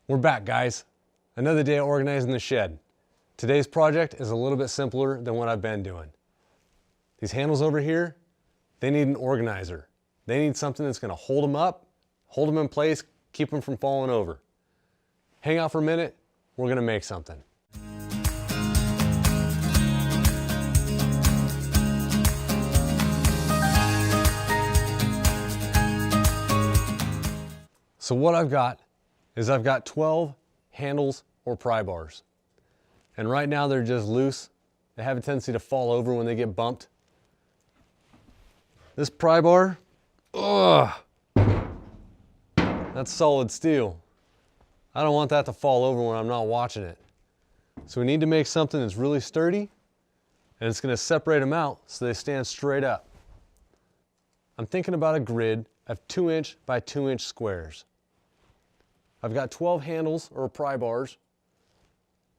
We're back, guys. Another day of organizing the shed. Today's project is a little bit simpler than what I've been doing. These handles over here, they need an organizer. They need something that's gonna hold them up, hold them in place, keep them from falling over. Hang out for a minute, we're gonna make something. So what I've got is I've got 12 handles or pry bars. And right now they're just loose. They have a tendency to fall over when they get bumped. This pry bar, ugh, that's solid steel. I don't want that to fall over when I'm not watching it. So we need to make something that's really sturdy and it's gonna separate them out so they stand straight up. I'm thinking about a grid of 2" by 2" squares. I've got 12 handles or pry bars,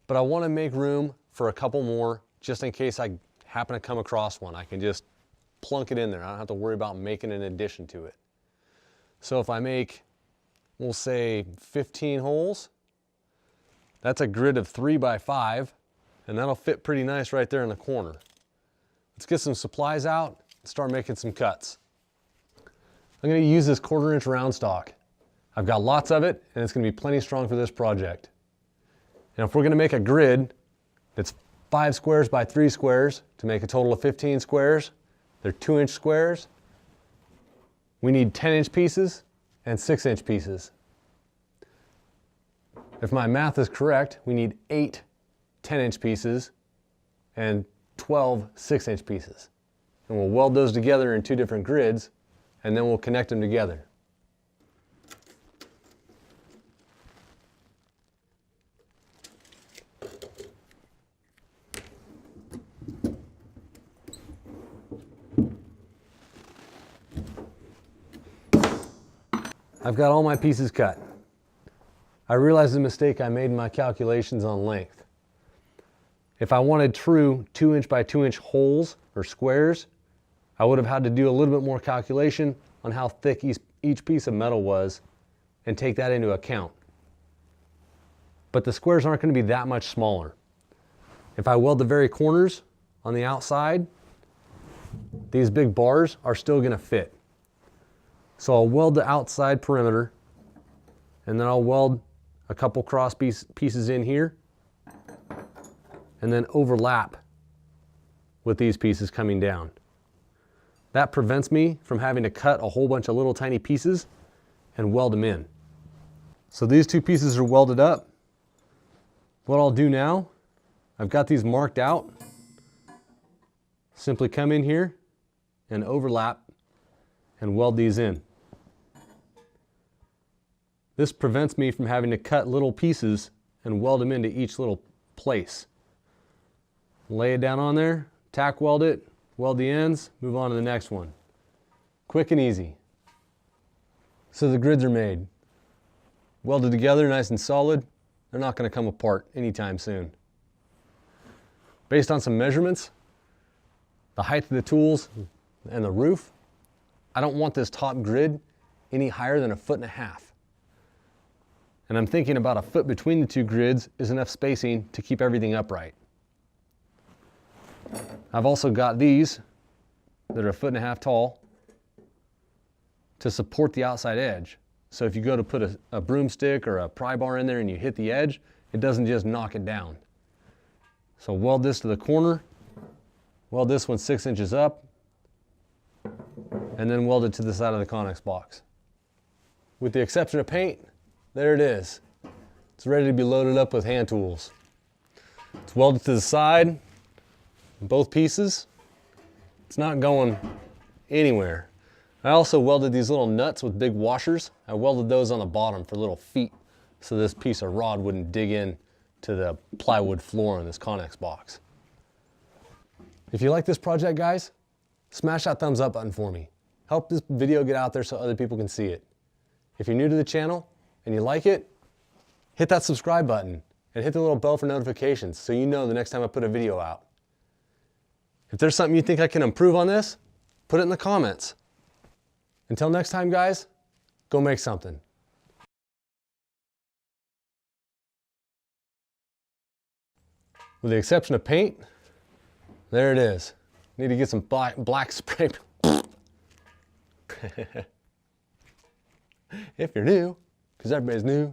but I want to make room for a couple more just in case I happen to come across one. I can just plunk it in there. I don't have to worry about making an addition to it. So if I make, we'll say 15 holes, that's a grid of 3 by 5, and that'll fit pretty nice right there in the corner. Let's get some supplies out and start making some cuts. I'm going to use this 1/4" round stock. I've got lots of it, and it's going to be plenty strong for this project. And if we're going to make a grid that's 5 squares by 3 squares to make a total of 15 squares, they're 2" squares, we need 10" pieces and 6" pieces. If my math is correct, we need 8 10" pieces and 12 6" pieces. And we'll weld those together in 2 different grids, and then we'll connect them together. I've got all my pieces cut. I realized the mistake I made in my calculations on length. If I wanted true 2" by 2" holes or squares, I would have had to do a little bit more calculation on how thick each piece of metal was and take that into account. But the squares aren't going to be that much smaller. If I weld the very corners on the outside, these big bars are still going to fit. So I'll weld the outside perimeter, and then I'll weld a couple cross pieces in here, and then overlap with these pieces coming down. That prevents me from having to cut a whole bunch of little tiny pieces and weld them in. So these 2 pieces are welded up. What I'll do now, I've got these marked out. Simply come in here and overlap and weld these in. This prevents me from having to cut little pieces and weld them into each little place. Lay it down on there, tack weld it, weld the ends, move on to the next one. Quick and easy. So the grids are made. Welded together nice and solid. They're not going to come apart anytime soon. Based on some measurements, the height of the tools and the roof, I don't want this top grid any higher than 1.5 feet. And I'm thinking about 1 foot between the 2 grids is enough spacing to keep everything upright. I've also got these that are 1.5 feet tall to support the outside edge. So if you go to put a broomstick or a pry bar in there and you hit the edge, it doesn't just knock it down. So weld this to the corner, weld this one 6 inches up, and then weld it to the side of the Connex box. With the exception of paint, there it is. It's ready to be loaded up with hand tools. It's welded to the side, both pieces. It's not going anywhere. I also welded these little nuts with big washers. I welded those on the bottom for little feet so this piece of rod wouldn't dig in to the plywood floor in this Connex box. If you like this project, guys, smash that thumbs up button for me. Help this video get out there so other people can see it. If you're new to the channel and you like it, hit that subscribe button and hit the little bell for notifications so you know the next time I put a video out. If there's something you think I can improve on this, put it in the comments. Until next time, guys, go make something. With the exception of paint, there it is. Need to get some black spray. If you're new, because everybody's new.